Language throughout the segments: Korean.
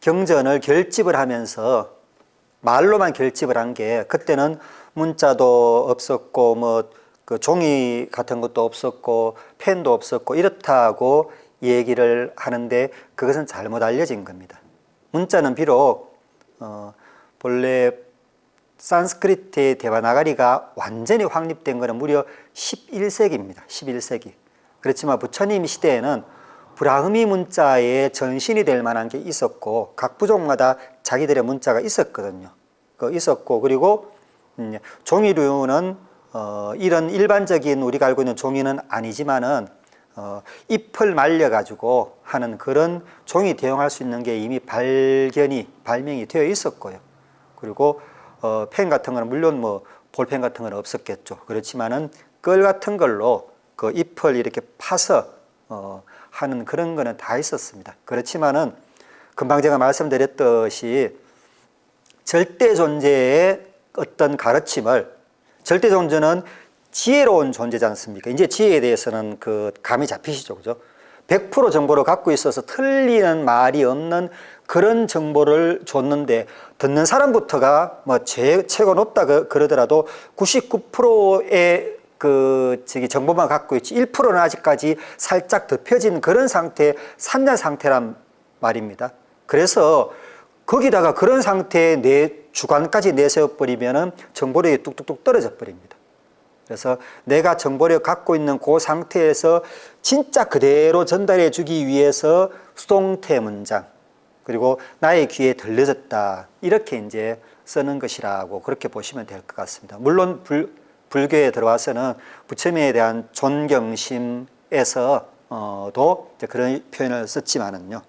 경전을 결집을 하면서 말로만 결집을 한 게, 그때는 문자도 없었고 뭐 그 종이 같은 것도 없었고 펜도 없었고 이렇다고 얘기를 하는데, 그것은 잘못 알려진 겁니다. 문자는 비록 본래 산스크리트의 데바나가리가 완전히 확립된 것은 무려 11세기입니다. 11세기. 그렇지만 부처님 시대에는 브라흐미 문자의 전신이 될 만한 게 있었고, 각 부족마다 자기들의 문자가 있었거든요. 있었고, 그리고 종이류는 이런 일반적인 우리가 알고 있는 종이는 아니지만은 잎을 말려가지고 하는 그런 종이 대용할 수 있는 게 이미 발명이 되어 있었고요. 그리고 펜 같은 거는 물론 뭐 볼펜 같은 건 없었겠죠. 그렇지만은 끌 같은 걸로 그 잎을 이렇게 파서 하는 그런 거는 다 있었습니다. 그렇지만은 금방 제가 말씀드렸듯이 절대 존재의 어떤 가르침을, 절대 존재는 지혜로운 존재지 않습니까? 이제 지혜에 대해서는 그 감이 잡히시죠, 그죠? 100% 정보를 갖고 있어서 틀리는 말이 없는 그런 정보를 줬는데, 듣는 사람부터가 뭐 최고 높다 그러더라도 99%의 정보만 갖고 있지 1%는 아직까지 살짝 덮여진 그런 상태, 산자 상태란 말입니다. 그래서 거기다가 그런 상태에 내 주관까지 내세워버리면은 정보력이 뚝뚝뚝 떨어져 버립니다. 그래서 내가 정보력 갖고 있는 그 상태에서 진짜 그대로 전달해 주기 위해서 수동태 문장, 그리고 나의 귀에 들려졌다, 이렇게 이제 쓰는 것이라고 그렇게 보시면 될 것 같습니다. 물론 불교에 들어와서는 부처님에 대한 존경심에서 도 그런 표현을 썼지만은요.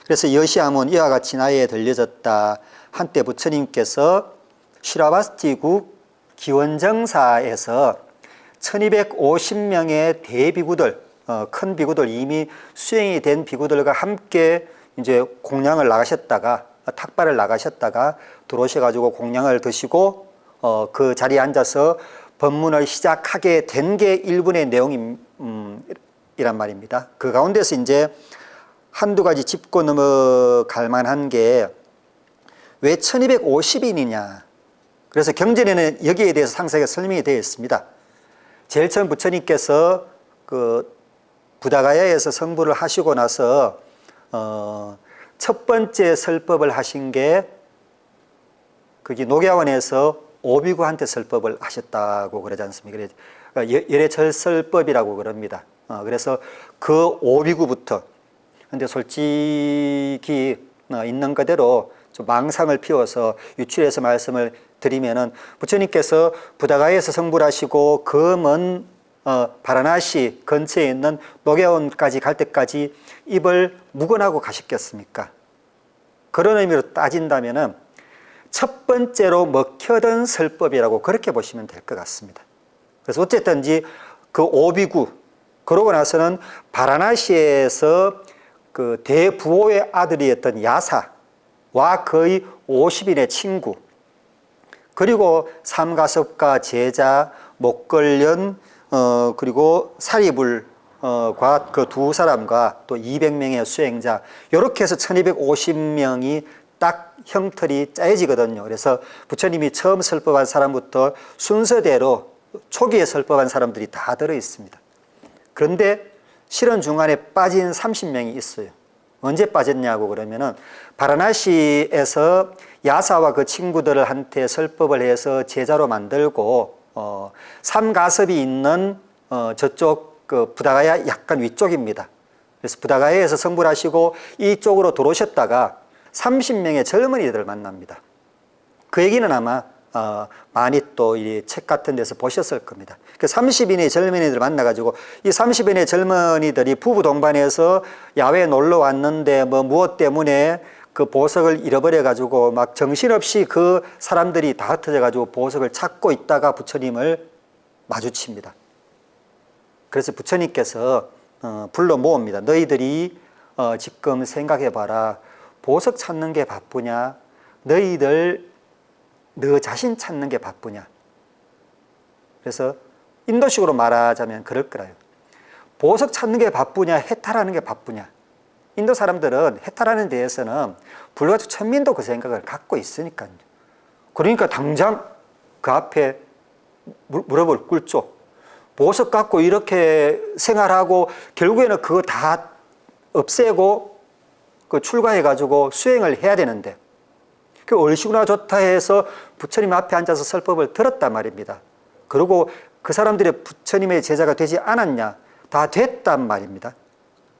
그래서 여시함은 이와 같이 나에 들려졌다. 한때 부처님께서 시라바스티국 기원정사에서 1250명의 대비구들, 큰 비구들, 이미 수행이 된 비구들과 함께 이제 공양을 나가셨다가, 탁발을 나가셨다가 들어오셔가지고 공양을 드시고 그 자리에 앉아서 법문을 시작하게 된 게 일본의 내용이란 말입니다. 그 가운데서 이제 한두 가지 짚고 넘어갈 만한 게 왜 1250인이냐. 그래서 경전에는 여기에 대해서 상세하게 설명이 되어 있습니다. 제일 처음 부처님께서 그 부다가야에서 성불을 하시고 나서 첫 번째 설법을 하신 게 그게 녹야원에서 오비구한테 설법을 하셨다고 그러지 않습니까? 열애철설법이라고 그럽니다. 그래서 그 오비구부터, 근데 솔직히 있는 그대로 좀 망상을 피워서 유출해서 말씀을 드리면은, 부처님께서 부다가에서 성불하시고 그 먼 바라나시 근처에 있는 녹야원까지 갈 때까지 입을 묵언하고 가셨겠습니까? 그런 의미로 따진다면은 첫 번째로 먹혀든 설법이라고 그렇게 보시면 될 것 같습니다. 그래서 어쨌든지 그 오비구, 그러고 나서는 바라나시에서 그 대부호의 아들이었던 야사와 거의 50인의 친구, 그리고 삼가섭과 제자, 목걸련, 그리고 사리불과 그 두 사람과 또 200명의 수행자, 이렇게 해서 1250명이 딱 형틀이 짜여지거든요. 그래서 부처님이 처음 설법한 사람부터 순서대로 초기에 설법한 사람들이 다 들어 있습니다. 그런데 실은 중간에 빠진 30명이 있어요. 언제 빠졌냐고 그러면은, 바라나시에서 야사와 그 친구들을 한테 설법을 해서 제자로 만들고 삼가섭이 있는 저쪽 그 부다가야 약간 위쪽입니다. 그래서 부다가야에서 성불하시고 이쪽으로 들어오셨다가 30명의 젊은이들을 만납니다. 그 얘기는 아마 많이 또 이 책 같은 데서 보셨을 겁니다. 그 30인의 젊은이들을 만나가지고, 이 30인의 젊은이들이 부부 동반해서 야외에 놀러 왔는데 뭐 무엇 때문에 그 보석을 잃어버려가지고 막 정신없이 그 사람들이 다 흩어져가지고 보석을 찾고 있다가 부처님을 마주칩니다. 그래서 부처님께서 불러 모읍니다. 너희들이 지금 생각해봐라. 보석 찾는 게 바쁘냐? 너희들 너 자신 찾는 게 바쁘냐? 그래서 인도식으로 말하자면 그럴 거라요. 보석 찾는 게 바쁘냐? 해탈하는 게 바쁘냐? 인도 사람들은 해탈하는 데에서는 불가주 천민도 그 생각을 갖고 있으니까요. 그러니까 당장 그 앞에 무릎을 꿇죠. 보석 갖고 이렇게 생활하고 결국에는 그거 다 없애고 그 출가해가지고 수행을 해야 되는데 그 얼씨구나 좋다 해서 부처님 앞에 앉아서 설법을 들었단 말입니다. 그리고 그 사람들이 부처님의 제자가 되지 않았냐? 다 됐단 말입니다.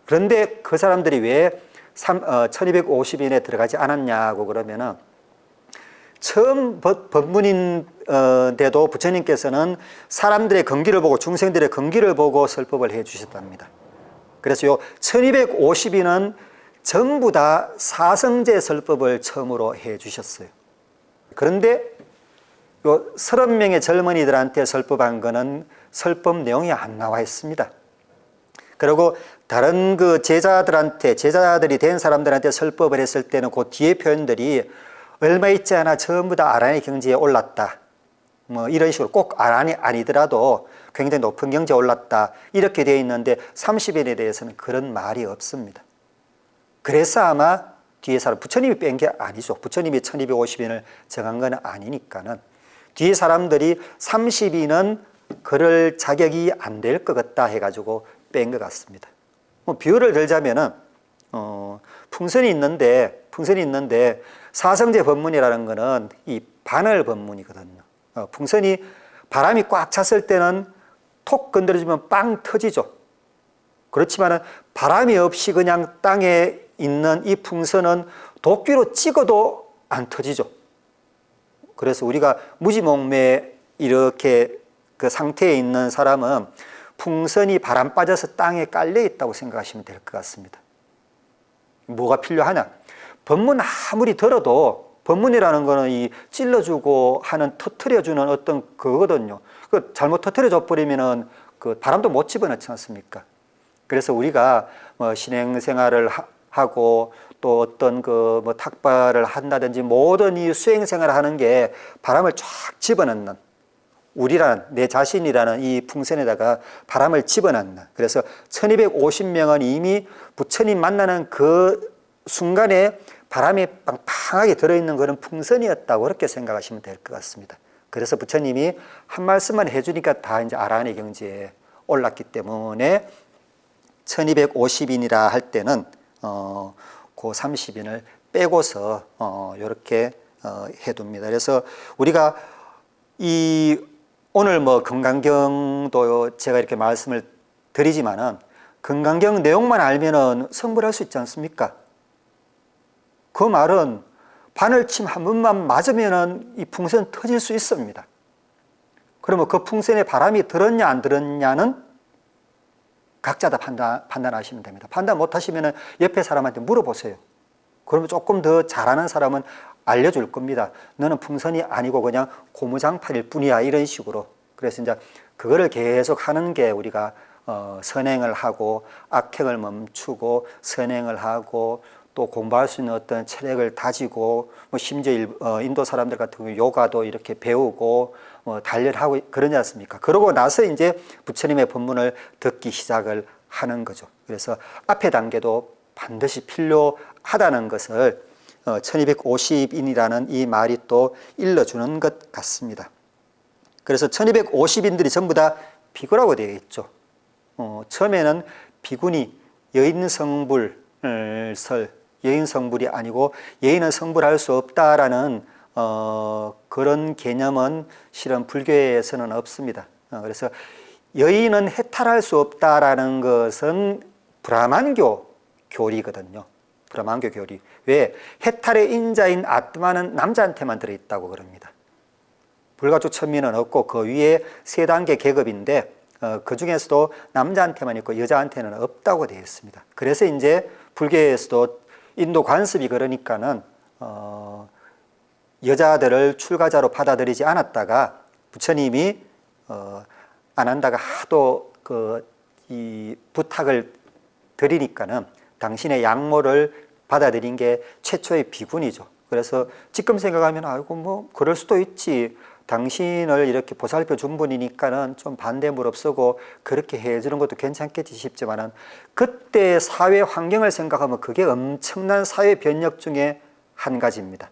그런데 그 사람들이 왜 1250인에 들어가지 않았냐고 그러면은 처음 법문인데도 부처님께서는 사람들의 건기를 보고 중생들의 건기를 보고 설법을 해 주셨답니다. 그래서 요 1250인은 전부 다 사성제 설법을 처음으로 해 주셨어요. 그런데 요 30명의 젊은이들한테 설법한 거는 설법 내용이 안 나와 있습니다. 그리고 다른 그 제자들이 된 사람들한테 설법을 했을 때는 그 뒤에 표현들이 얼마 있지 않아 전부 다 아란의 경지에 올랐다. 뭐 이런 식으로 꼭 아란이 아니더라도 굉장히 높은 경지에 올랐다. 이렇게 되어 있는데 30인에 대해서는 그런 말이 없습니다. 그래서 아마 뒤에 사람, 부처님이 뺀 게 아니죠. 부처님이 1250인을 정한 건 아니니까는 뒤에 사람들이 30인은 그럴 자격이 안 될 것 같다 해가지고 뺀 것 같습니다. 뭐 비유를 들자면은 풍선이 있는데 사성제 법문이라는 거는 이 바늘 법문이거든요. 풍선이 바람이 꽉 찼을 때는 톡 건드려주면 빵 터지죠. 그렇지만은 바람이 없이 그냥 땅에 있는 이 풍선은 도끼로 찍어도 안 터지죠. 그래서 우리가 무지몽매 이렇게 그 상태에 있는 사람은 풍선이 바람 빠져서 땅에 깔려 있다고 생각하시면 될 것 같습니다. 뭐가 필요하냐? 법문 아무리 들어도 법문이라는 거는 이 찔러주고 하는 터트려주는 어떤 그거거든요. 그 잘못 터트려줘 버리면은 그 바람도 못 집어넣지 않습니까? 그래서 우리가 뭐 신행생활을 하고 또 어떤 그 뭐 탁발을 한다든지 모든 이 수행생활을 하는 게 바람을 쫙 집어넣는 우리란 내 자신이라는 이 풍선에다가 바람을 집어넣는 그래서 1250명은 이미 부처님 만나는 그 순간에 바람이 빵빵하게 들어있는 그런 풍선이었다고 그렇게 생각하시면 될 것 같습니다. 그래서 부처님이 한 말씀만 해주니까 다 이제 아라한의 경지에 올랐기 때문에 1250인이라 할 때는 그 30인을 빼고서 이렇게 해둡니다. 그래서 우리가 이 오늘 뭐 금강경도 제가 이렇게 말씀을 드리지만은 금강경 내용만 알면은 성불할 수 있지 않습니까? 그 말은 바늘침 한 번만 맞으면은 이 풍선 터질 수 있습니다. 그러면 그 풍선에 바람이 들었냐 안 들었냐는 각자 다 판단하시면 됩니다. 판단 못 하시면은 옆에 사람한테 물어보세요. 그러면 조금 더 잘하는 사람은 알려줄 겁니다. 너는 풍선이 아니고 그냥 고무장판일 뿐이야. 이런 식으로. 그래서 이제 그거를 계속 하는 게 우리가 선행을 하고 악행을 멈추고 선행을 하고 또 공부할 수 있는 어떤 체력을 다지고 뭐 심지어 인도 사람들 같은 경우 요가도 이렇게 배우고 단련하고 그러지 않습니까? 그러고 나서 이제 부처님의 법문을 듣기 시작을 하는 거죠. 그래서 앞에 단계도 반드시 필요하다는 것을 1250인이라는 이 말이 또 일러주는 것 같습니다. 그래서 1250인들이 전부 다 비구라고 되어 있죠. 처음에는 비구니 여인성불을 여인성불이 아니고 여인은 성불할 수 없다라는 그런 개념은 실은 불교에서는 없습니다. 그래서 여인은 해탈할 수 없다라는 것은 브라만교 교리거든요. 브라만교 교리. 왜? 해탈의 인자인 아트마는 남자한테만 들어있다고 그럽니다. 불가주 천민은 없고 그 위에 세 단계 계급인데 그 중에서도 남자한테만 있고 여자한테는 없다고 되어 있습니다. 그래서 이제 불교에서도 인도 관습이 그러니까는 여자들을 출가자로 받아들이지 않았다가 부처님이 안 한다가 하도 이 부탁을 드리니까는 당신의 양모를 받아들인 게 최초의 비군이죠. 그래서 지금 생각하면 아이고 뭐 그럴 수도 있지. 당신을 이렇게 보살펴 준 분이니까는 좀 반대 무릅쓰고 그렇게 해주는 것도 괜찮겠지 싶지만은 그때 사회 환경을 생각하면 그게 엄청난 사회 변혁 중에 한 가지입니다.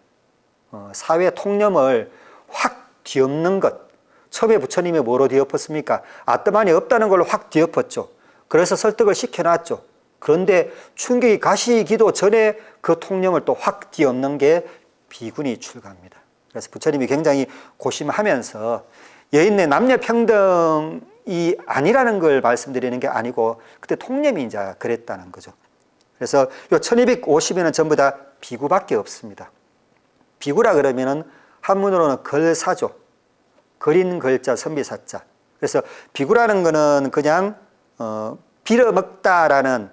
사회 통념을 확 뒤엎는 것. 처음에 부처님이 뭐로 뒤엎었습니까? 아뜨만이 없다는 걸로 확 뒤엎었죠. 그래서 설득을 시켜놨죠. 그런데 충격이 가시기도 전에 그 통념을 또 확 뒤엎는 게 비군이 출가입니다. 그래서 부처님이 굉장히 고심하면서 여인의 남녀 평등이 아니라는 걸 말씀드리는 게 아니고 그때 통념이 이제 그랬다는 거죠. 그래서 요 1250인은 전부 다 비구밖에 없습니다. 비구라 그러면은 한문으로는 걸사죠. 거린 걸자, 선비사자. 그래서 비구라는 거는 그냥 빌어먹다라는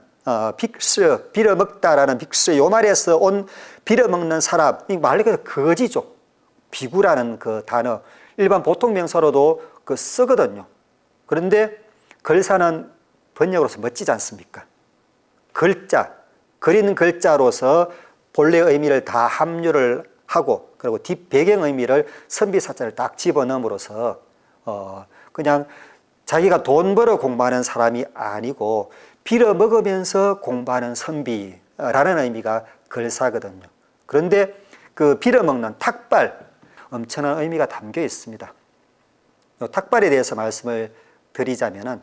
빅스, 빌어먹다라는 빅스, 요 말에서 온 빌어먹는 사람, 이 말 그대로 거지죠. 비구라는 그 단어, 일반 보통 명사로도 그 쓰거든요. 그런데 걸사는 번역으로서 멋지지 않습니까? 걸자, 그리는 걸자로서 본래 의미를 다 함유를 하고, 그리고 뒷 배경 의미를 선비사자를 딱 집어넣음으로써 그냥 자기가 돈 벌어 공부하는 사람이 아니고 빌어먹으면서 공부하는 선비라는 의미가 걸사거든요. 그런데 그 빌어먹는 탁발, 엄청난 의미가 담겨 있습니다. 탁발에 대해서 말씀을 드리자면은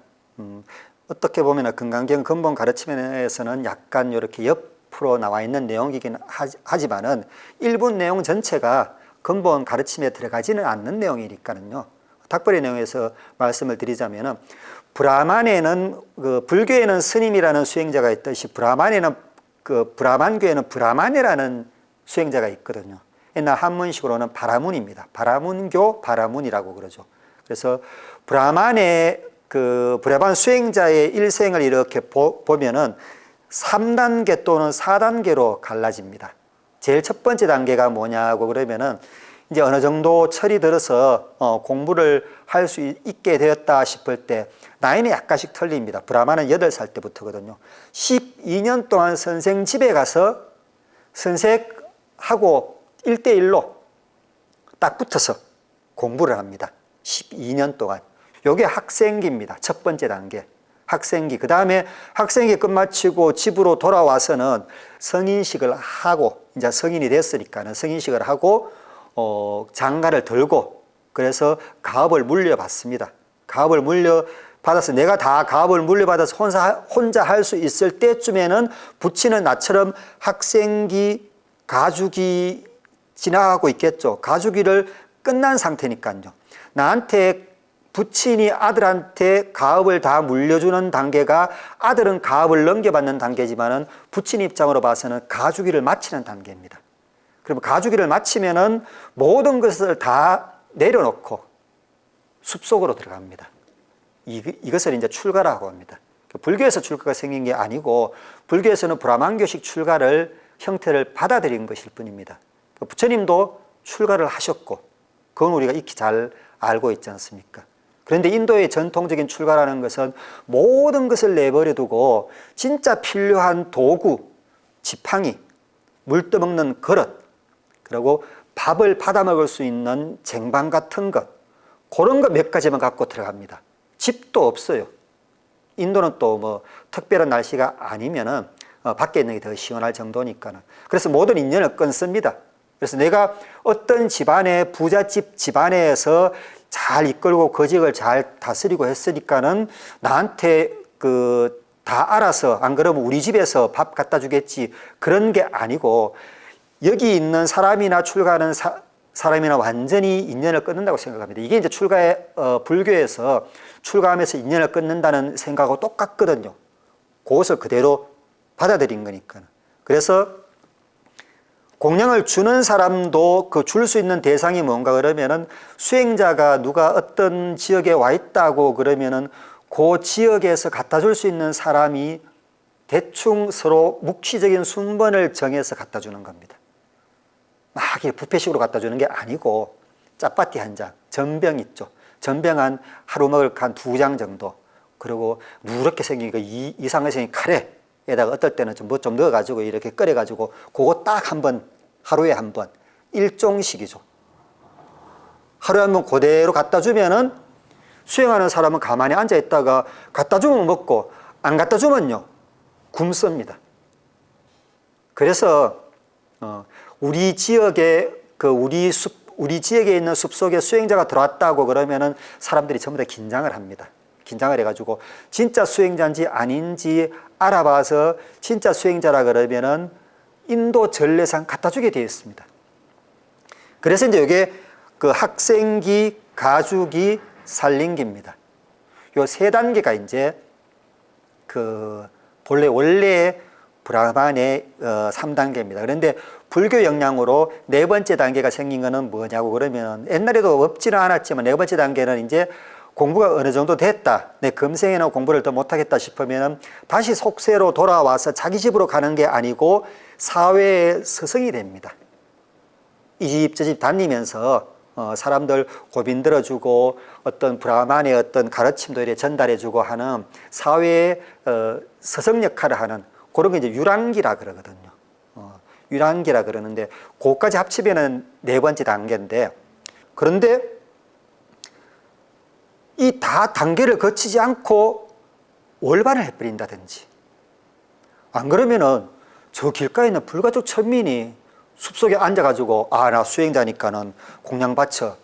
어떻게 보면 금강경 근본 가르침에서는 약간 이렇게 옆으로 나와 있는 내용이긴 하지만은 일부 내용 전체가 근본 가르침에 들어가지는 않는 내용이니까는요. 탁발의 내용에서 말씀을 드리자면은 브라만에는 그 불교에는 스님이라는 수행자가 있듯이 브라만에는 그 브라만교에는 브라만이라는 수행자가 있거든요. 옛날 한문식으로는 바라문입니다. 바라문교 바라문이라고 그러죠. 그래서 브라만의 그 브라만 수행자의 일생을 이렇게 보면은 3단계 또는 4단계로 갈라집니다. 제일 첫 번째 단계가 뭐냐고 그러면은 이제 어느 정도 철이 들어서 공부를 할 수 있게 되었다 싶을 때 나이는 약간씩 틀립니다. 브라만은 8살 때부터거든요. 12년 동안 선생 집에 가서 선생하고 1대1로 딱 붙어서 공부를 합니다. 12년 동안. 요게 학생기입니다. 첫 번째 단계. 학생기. 그 다음에 학생기 끝마치고 집으로 돌아와서는 성인식을 하고, 이제 성인이 됐으니까는 성인식을 하고, 장가를 들고, 그래서 가업을 물려받습니다. 가업을 물려받아서 내가 다 가업을 물려받아서 혼자 할 수 있을 때쯤에는 부친은 나처럼 학생기, 가주기 지나가고 있겠죠. 가주기를 끝난 상태니까요. 나한테 부친이 아들한테 가업을 다 물려주는 단계가 아들은 가업을 넘겨받는 단계지만은 부친 입장으로 봐서는 가주기를 마치는 단계입니다. 그러면 가주기를 마치면은 모든 것을 다 내려놓고 숲속으로 들어갑니다. 이것을 이제 출가라고 합니다. 불교에서 출가가 생긴 게 아니고 불교에서는 브라만교식 출가를 형태를 받아들인 것일 뿐입니다. 부처님도 출가를 하셨고 그건 우리가 익히 잘 알고 있지 않습니까? 그런데 인도의 전통적인 출가라는 것은 모든 것을 내버려 두고 진짜 필요한 도구, 지팡이, 물 떠먹는 그릇, 그리고 밥을 받아 먹을 수 있는 쟁반 같은 것, 그런 거 몇 가지만 갖고 들어갑니다. 집도 없어요. 인도는 또 뭐 특별한 날씨가 아니면은 밖에 있는 게 더 시원할 정도니까는. 그래서 모든 인연을 끊습니다. 그래서 내가 어떤 집안의 부잣집 집안에서 잘 이끌고 그 지역을 잘 다스리고 했으니까는 나한테 다 알아서 안 그러면 우리 집에서 밥 갖다 주겠지 그런 게 아니고 여기 있는 사람이나 출가하는 사람이나 완전히 인연을 끊는다고 생각합니다. 이게 이제 불교에서 출가하면서 인연을 끊는다는 생각하고 똑같거든요. 그것을 그대로 받아들인 거니까. 그래서 공양을 주는 사람도 그 줄 수 있는 대상이 뭔가 그러면은 수행자가 누가 어떤 지역에 와 있다고 그러면은 그 지역에서 갖다 줄 수 있는 사람이 대충 서로 묵시적인 순번을 정해서 갖다 주는 겁니다. 막 이렇게 뷔페식으로 갖다 주는 게 아니고 짜파티 한 장, 전병 있죠. 전병 한 하루 먹을 한 2장 정도. 그리고 누렇게 생긴 거 이상하게 생긴 카레에다가 어떨 때는 좀 넣어가지고 이렇게 끓여가지고 그거 딱 한 번, 하루에 한 번, 일종식이죠. 하루에 한 번 그대로 갖다 주면은 수행하는 사람은 가만히 앉아 있다가 갖다 주면 먹고 안 갖다 주면요 굶습니다. 그래서 우리 지역에 우리 지역에 있는 숲속에 수행자가 들어왔다고 그러면은 사람들이 전부 다 긴장을 합니다. 긴장을 해가지고 진짜 수행자인지 아닌지 알아봐서 진짜 수행자라 그러면은 인도 전례상 갖다 주게 되어 있습니다. 그래서 이제 이게 그 학생기, 가주기, 살림기입니다. 요 세 단계가 이제 그 원래 브라만의 3단계입니다. 그런데 불교 영향으로 네 번째 단계가 생긴 거는 뭐냐고 그러면 옛날에도 없지는 않았지만 네 번째 단계는 이제 공부가 어느 정도 됐다. 내 금생에는 공부를 더 못하겠다 싶으면 다시 속세로 돌아와서 자기 집으로 가는 게 아니고 사회의 스승이 됩니다. 이 집 저 집 다니면서 사람들 고빈 들어주고 어떤 브라만의 어떤 가르침도 이렇게 전달해주고 하는 사회의 스승 역할을 하는 그런 게 이제 유랑기라 그러거든요. 유랑기라 그러는데 그것까지 합치면은 네 번째 단계인데 그런데 이 다 단계를 거치지 않고 월반을 해버린다든지 안 그러면은 저 길가에 있는 불가족 천민이 숲속에 앉아가지고 나 수행자니까는 공양 바쳐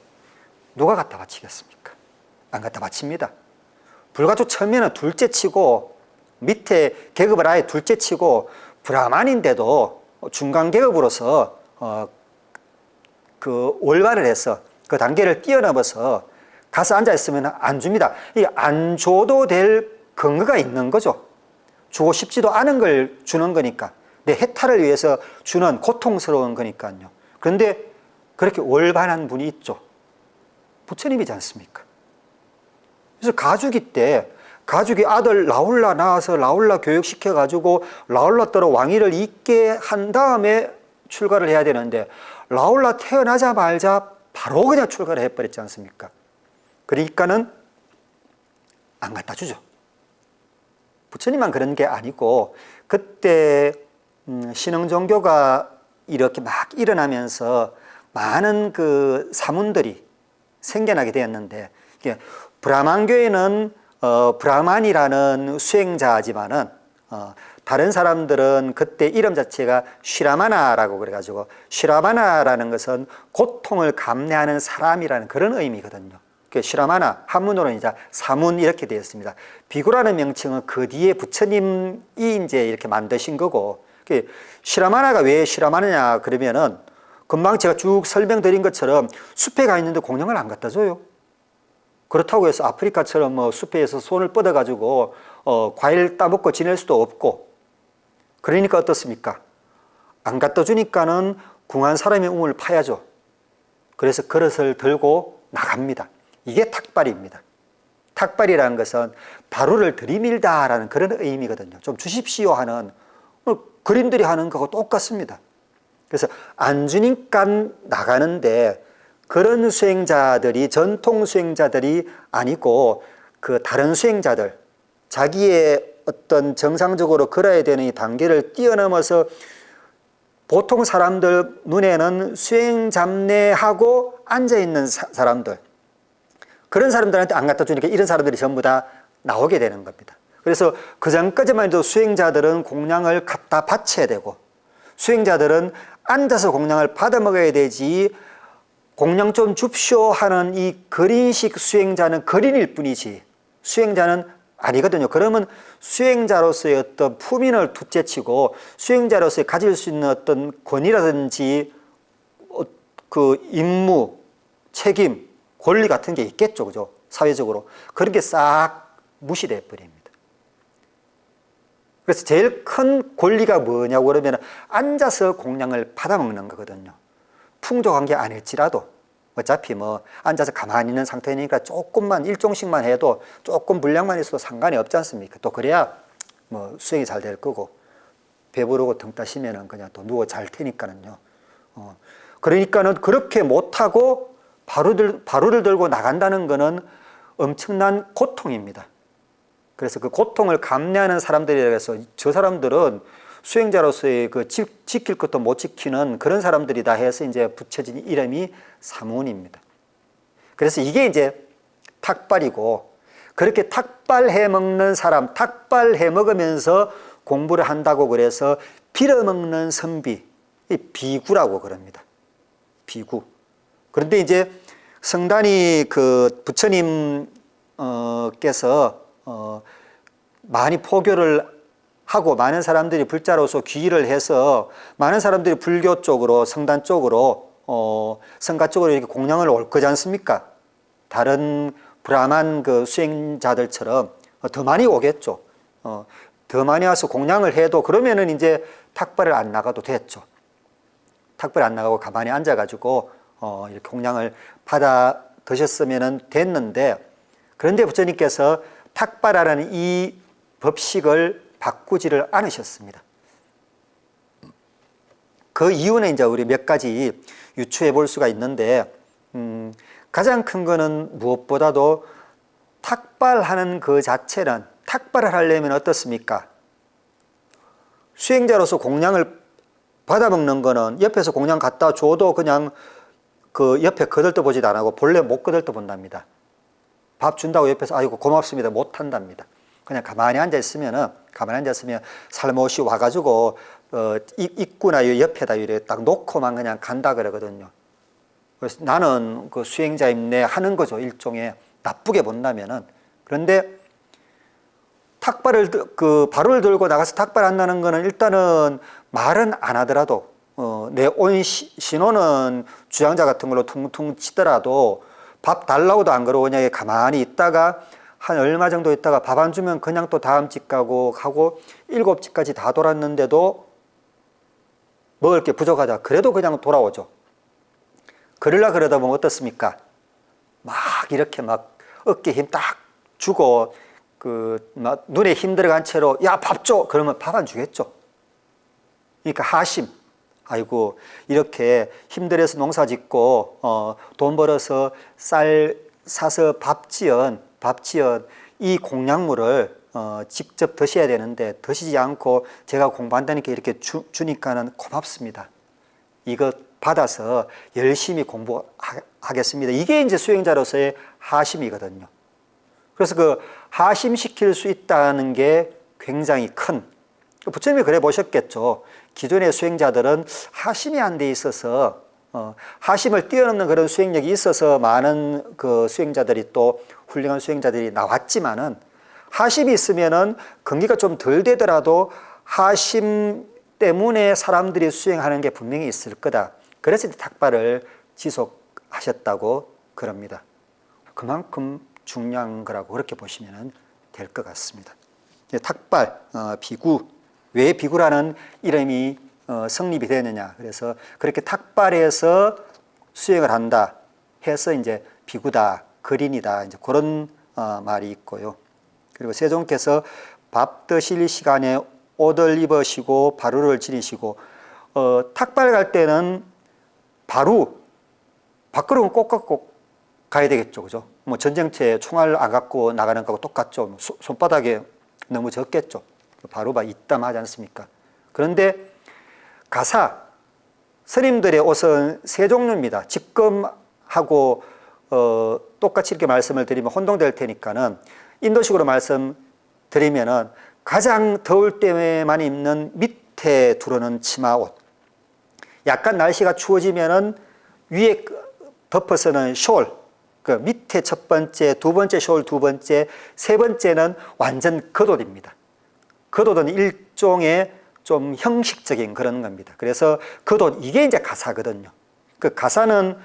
누가 갖다 바치겠습니까? 안 갖다 바칩니다. 불가족 천민은 둘째 치고 밑에 계급을 아예 둘째 치고 브라만인데도 중간 계급으로서 그 월반을 해서 그 단계를 뛰어넘어서 가서 앉아 있으면 안 줍니다. 이게 안 줘도 될 근거가 있는 거죠. 주고 싶지도 않은 걸 주는 거니까. 내 해탈을 위해서 주는 고통스러운 거니까요. 그런데 그렇게 월반한 분이 있죠. 부처님이지 않습니까? 그래서 가주기 때 가죽이 아들 라울라 낳아서 라울라 교육시켜가지고 라울라 따라 왕위를 잇게 한 다음에 출가를 해야 되는데 라울라 태어나자마자 바로 그냥 출가를 해버렸지 않습니까? 그러니까는 안 갖다 주죠. 부처님만 그런 게 아니고 그때 신흥종교가 이렇게 막 일어나면서 많은 그 사문들이 생겨나게 되었는데 브라만교회는 브라만이라는 수행자지만은 다른 사람들은 그때 이름 자체가 쉬라마나라고 그래가지고 쉬라마나라는 것은 고통을 감내하는 사람이라는 그런 의미거든요. 쉬라마나 한문으로는 이제 사문 이렇게 되어 있습니다. 비구라는 명칭은 그 뒤에 부처님이 이제 이렇게 만드신 거고 쉬라마나가 왜 쉬라마나냐 그러면은 금방 제가 쭉 설명드린 것처럼 숲에 가 있는데 공양을 안 갖다 줘요. 그렇다고 해서 아프리카처럼 뭐 숲에서 손을 뻗어가지고 과일 따먹고 지낼 수도 없고 그러니까 어떻습니까? 안 갖다 주니까는 궁한 사람의 우물 파야죠. 그래서 그릇을 들고 나갑니다. 이게 탁발입니다. 탁발이라는 것은 바루를 들이밀다라는 그런 의미거든요. 좀 주십시오 하는 그림들이 하는 거하고 똑같습니다. 그래서 안 주니까 나가는데 그런 수행자들이 전통 수행자들이 아니고 그 다른 수행자들 자기의 어떤 정상적으로 걸어야 되는 이 단계를 뛰어넘어서 보통 사람들 눈에는 수행 잡내하고 앉아있는 사람들 그런 사람들한테 안 갖다 주니까 이런 사람들이 전부 다 나오게 되는 겁니다. 그래서 그 전까지만 해도 수행자들은 공양을 갖다 바쳐야 되고 수행자들은 앉아서 공양을 받아 먹어야 되지 공양 좀 줍쇼 하는 이 거린식 수행자는 거린일 뿐이지 수행자는 아니거든요. 그러면 수행자로서의 어떤 품인을 둘째치고 수행자로서의 가질 수 있는 어떤 권위라든지 그 임무, 책임, 권리 같은 게 있겠죠. 그죠? 사회적으로. 그런 게 싹 무시돼 버립니다. 그래서 제일 큰 권리가 뭐냐고 그러면 앉아서 공양을 받아먹는 거거든요. 풍족한 게 아닐지라도 어차피 뭐 앉아서 가만히 있는 상태니까 조금만 일종씩만 해도 조금 분량만 있어도 상관이 없지 않습니까? 또 그래야 뭐 수행이 잘 될 거고 배부르고 등 따시면은 그냥 또 누워 잘 테니까는요. 그러니까는 그렇게 못하고 바루를 들고 나간다는 거는 엄청난 고통입니다. 그래서 그 고통을 감내하는 사람들이라 해서 저 사람들은 수행자로서의 그 지킬 것도 못 지키는 그런 사람들이다 해서 이제 붙여진 이름이 사문입니다. 그래서 이게 이제 탁발이고, 그렇게 탁발해 먹는 사람, 탁발해 먹으면서 공부를 한다고 그래서 빌어먹는 선비, 이 비구라고 그럽니다. 비구. 그런데 이제 성단이 그 부처님께서 많이 포교를 하고 많은 사람들이 불자로서 귀의를 해서 많은 사람들이 불교 쪽으로, 성단 쪽으로, 성가 쪽으로 이렇게 공양을 올 거지 않습니까? 다른 브라만 그 수행자들처럼 더 많이 오겠죠. 더 많이 와서 공양을 해도 그러면은 이제 탁발을 안 나가도 됐죠. 탁발 안 나가고 가만히 앉아가지고 이렇게 공양을 받아 드셨으면 됐는데, 그런데 부처님께서 탁발하라는 이 법식을 바꾸지를 않으셨습니다. 그 이유는 이제 우리 몇 가지 유추해 볼 수가 있는데, 가장 큰 거는 무엇보다도 탁발하는 그 자체는, 탁발을 하려면 어떻습니까? 수행자로서 공양을 받아먹는 거는 옆에서 공양 갖다 줘도 그냥 그 옆에 거들떠 보지도 안 하고 본래 못 거들떠 본답니다. 밥 준다고 옆에서 아이고 고맙습니다 못 한답니다. 그냥 가만히 앉아있으면 살못이 와가지고 입구나 옆에다 이렇게 딱 놓고만 그냥 간다 그러거든요. 그래서 나는 그 수행자임내 하는 거죠. 일종의 나쁘게 본다면은. 그런데 탁발을 그 바로를 들고 나가서 탁발 한다는 거는 일단은 말은 안 하더라도 내 온 신호는 주장자 같은 걸로 퉁퉁 치더라도 밥 달라고도 안 그러고 가만히 있다가 한 얼마 정도 있다가 밥 안 주면 그냥 또 다음 집 가고 7집까지 다 돌았는데도 먹을 게 부족하다. 그래도 그냥 돌아오죠. 그러다 보면 어떻습니까? 막 이렇게 막 어깨에 힘 딱 주고 막 눈에 힘 들어간 채로 야, 밥 줘! 그러면 밥 안 주겠죠. 그러니까 하심. 아이고, 이렇게 힘들어서 농사 짓고, 돈 벌어서 쌀 사서 밥 지은 이 공약물을 직접 드셔야 되는데 드시지 않고 제가 공부한다니까 이렇게 주니까는 고맙습니다. 이거 받아서 열심히 공부하겠습니다. 이게 이제 수행자로서의 하심이거든요. 그래서 그 하심시킬 수 있다는 게 굉장히 큰, 부처님이 그래 보셨겠죠. 기존의 수행자들은 하심이 안 돼 있어서 하심을 뛰어넘는 그런 수행력이 있어서 많은 그 수행자들이 또 훌륭한 수행자들이 나왔지만은 하심이 있으면은 근기가 좀 덜 되더라도 하심 때문에 사람들이 수행하는 게 분명히 있을 거다. 그래서 탁발을 지속하셨다고 그럽니다. 그만큼 중요한 거라고 그렇게 보시면 될 것 같습니다. 탁발, 비구, 왜 비구라는 이름이 성립이 되느냐. 그래서 그렇게 탁발해서 수행을 한다 해서 이제 비구다, 거린이다, 이제 그런 말이 있고요. 그리고 세종께서 밥 드실 시간에 옷을 입으시고 바루를 지니시고, 탁발 갈 때는 바루, 밥그릇은 꼭 가야 되겠죠. 그죠? 뭐 전쟁터에 총알 안 갖고 나가는 거하고 똑같죠. 손바닥에 너무 적겠죠. 바루가 있담하지 않습니까? 그런데 가사, 스님들의 옷은 세 종류입니다. 직검하고 똑같이 이렇게 말씀을 드리면 혼동될 테니까는 인도식으로 말씀드리면은 가장 더울 때만 입는 밑에 두르는 치마 옷. 약간 날씨가 추워지면은 위에 덮어서는 숄. 그 밑에 첫 번째, 두 번째 숄 두 번째, 세 번째는 완전 겉옷입니다. 겉옷은 일종의 좀 형식적인 그런 겁니다. 그래서 겉옷, 이게 이제 가사거든요. 그 가사는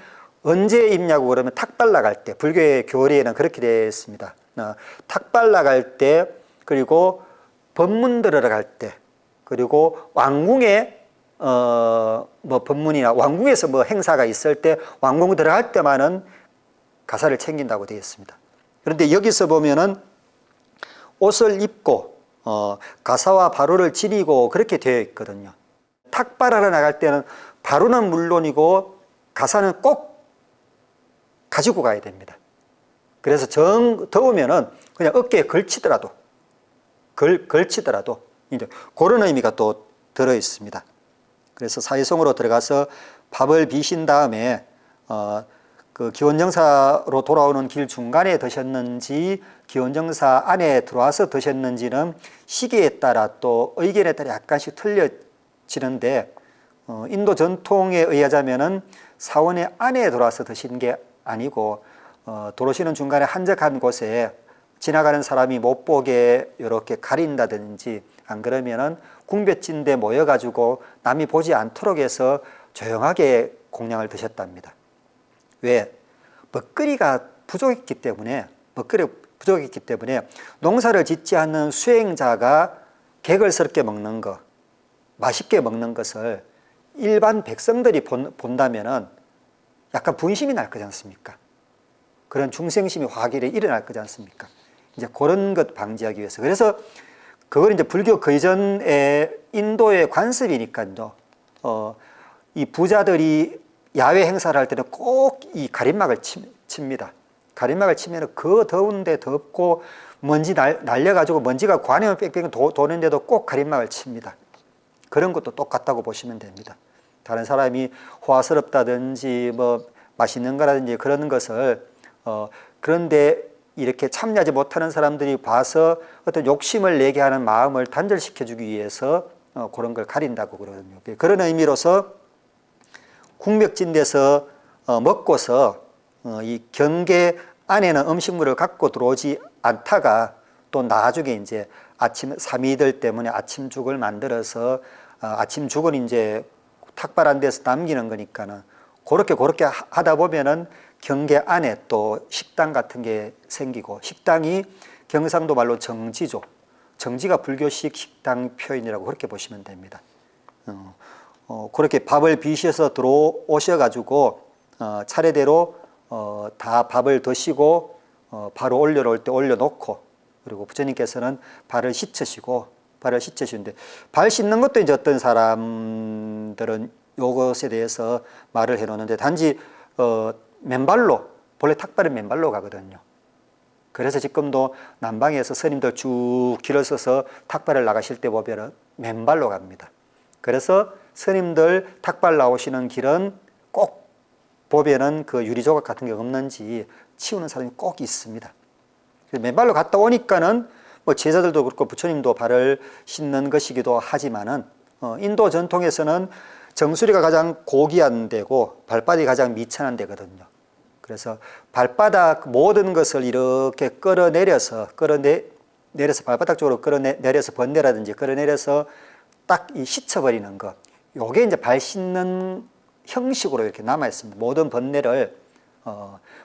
언제 입냐고 그러면 탁발 나갈 때, 불교의 교리에는 그렇게 되어 있습니다. 탁발 나갈 때, 그리고 법문 들으러 때, 그리고 왕궁에 뭐 법문이나 왕궁에서 뭐 행사가 있을 때 왕궁 들어갈 때만은 가사를 챙긴다고 되어 있습니다. 그런데 여기서 보면은 옷을 입고 가사와 바루를 지니고 그렇게 되어 있거든요. 탁발하러 나갈 때는 바루는 물론이고 가사는 꼭 가지고 가야 됩니다. 그래서 더우면은 그냥 어깨에 걸치더라도 이제 그런 의미가 또 들어 있습니다. 그래서 사회성으로 들어가서 밥을 비신 다음에 그 기원정사로 돌아오는 길 중간에 드셨는지 기원정사 안에 들어와서 드셨는지는 시기에 따라 또 의견에 따라 약간씩 틀려지는데 인도 전통에 의하자면은 사원의 안에 들어와서 드신 게 아니고 들어오시는 중간에 한적한 곳에 지나가는 사람이 못 보게 이렇게 가린다든지 안 그러면은 궁別진데 모여가지고 남이 보지 않도록 해서 조용하게 공양을 드셨답니다. 왜? 먹거리가 부족했기 때문에 농사를 짓지 않는 수행자가 개걸스럽게 먹는 것, 맛있게 먹는 것을 일반 백성들이 본다면은 약간 분심이 날 거지 않습니까? 그런 중생심이 화길에 일어날 거지 않습니까? 이제 그런 것 방지하기 위해서. 그래서 그걸 이제 불교 그 이전에 인도의 관습이니까요. 이 부자들이 야외 행사를 할 때는 꼭 이 가림막을 칩니다. 가림막을 치면 그 더운데 덥고 먼지 날려가지고 먼지가 관에만 빽빽 도는데도 꼭 가림막을 칩니다. 그런 것도 똑같다고 보시면 됩니다. 다른 사람이 호화스럽다든지 뭐 맛있는 거라든지 그런 것을 그런데 이렇게 참여하지 못하는 사람들이 봐서 어떤 욕심을 내게 하는 마음을 단절시켜주기 위해서 그런 걸 가린다고 그러거든요. 그런 의미로서 궁벽진대에서 먹고서 이 경계 안에는 음식물을 갖고 들어오지 않다가 또 나중에 이제 아침 사미들 때문에 아침죽을 만들어서 아침죽은 이제 탁발한 데서 남기는 거니까는 그렇게 하다 보면은 경계 안에 또 식당 같은 게 생기고 식당이 경상도 말로 정지죠. 정지가 불교식 식당 표현이라고 그렇게 보시면 됩니다. 그렇게 밥을 비셔서 들어오셔가지고 차례대로 다 밥을 드시고 바로 올려놓을 때 올려놓고 그리고 부처님께서는 발을 씻으시는데 발 씻는 것도 이제 어떤 사람들은 요것에 대해서 말을 해놓는데 단지 맨발로 본래 탁발은 맨발로 가거든요. 그래서 지금도 남방에서 스님들 쭉 길을 서서 탁발을 나가실 때 보면 맨발로 갑니다. 그래서 스님들 탁발 나오시는 길은 꼭 보면은 그 유리조각 같은 게 없는지 치우는 사람이 꼭 있습니다. 맨발로 갔다 오니까는 뭐 제자들도 그렇고 부처님도 발을 씻는 것이기도 하지만은 인도 전통에서는 정수리가 가장 고귀한 데고 발바닥이 가장 미천한 데거든요. 그래서 발바닥 모든 것을 이렇게 끌어내려서 발바닥 쪽으로 끌어내려서 번뇌라든지 끌어내려서 딱 이 씻어버리는 것. 요게 이제 발 씻는 형식으로 이렇게 남아 있습니다. 모든 번뇌를